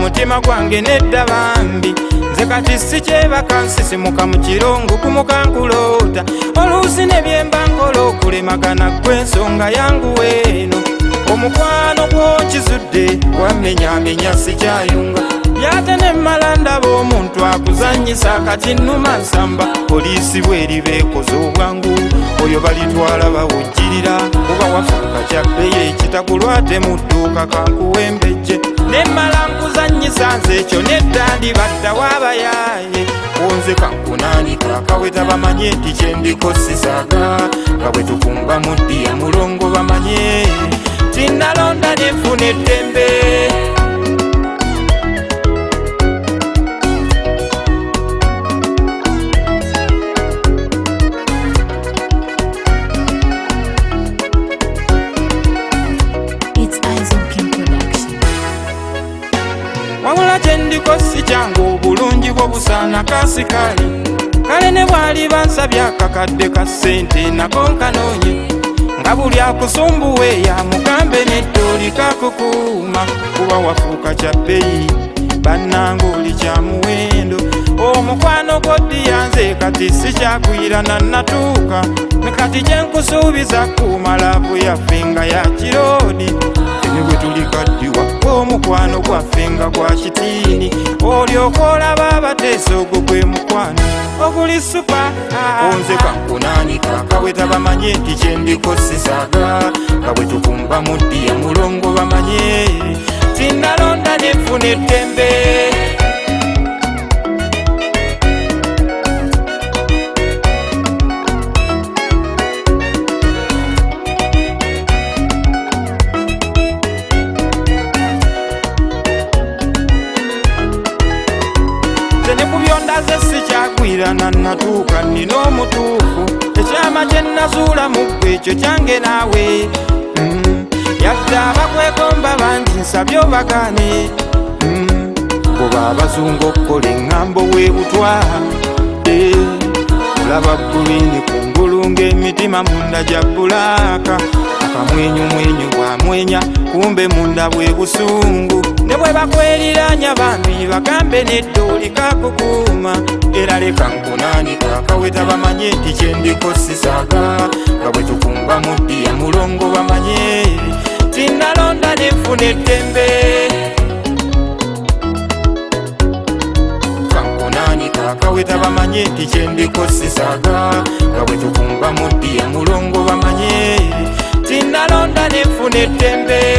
mutima gwange nedda bambi nze kati sikyebaka nsisimuka mu kirongo kumukankuloota oluusi ne byemba nkola okulemagana gw'ensonga yangu weeno omukwano gw'okizudde wamenyamenya sikyayunga yate ne mmala ndaba omuntu akuzannyisa kati nnuma nsamba poliisi bweriba ekoze obwangu oyo balitwala bawujjirira oba wafuuka kyabbeyo ekitakulwate mu dduuka kankuwembejje ne mmala nkuzannyisa nze ekyo nedda ndibadda waabayaaye wonze kankunanika akaweta bamanye nti kyendikosisaaga nga bwe tukumba muddi ya mulongo bamanye tinnalonda nenfuna eddembe wabula kyendikosi kyange obulungi bw'obusaana kasikali kale ne bwali bansabye akakadde ka ssente nako nkanoonye nga buli akusumbuweeya mugambe n'eddooli kakukuuma kuba wafuuka kya bbeeyi bannanga oli kya muwendo omukwano gw'oddi yanze kati sikyakuyirana natuuka kati gye nkusuubiza kuuma laavu yaffe nga ya kiroodi ene bwe tuli kaddiwa omukwano gwaffe nga gwa kitiini olyoka olaba abateesa ogwo gwe mukwano oguli supa onze kankunanika akaweta bamanye nti kyendikosisaaga nga bwe tukumba muddi ya mulongo bamanye tinnalonda nenfuna eddembe sikyagwirana natuuka nina omutuufu ekyama kye nazuula mu ggwe ekyo kyange naawe yadde abakwegomba bangi nsabye obagane oba abazungu okukola eŋŋambo weebutwa olaba bulini ku ngulu ng'emitima munda gya bbulaaka akamwenyumwenyu bwamwenya kumbe munda bwe busungu ne bwe bakweriranya bambi bagambe n'eddooli kakukuuma era leka nkunanika akaweta bamanye nti kyendikosisaaga nga bwe tukumba muddi ya mulongo bamanye tinnalonda nenfuna eddembe kankunanika akaweta bamanye nti kyendikosisaaga nga bwe tukumba muddi ya mulongo bamanye tinnalonda nenfuna eddembe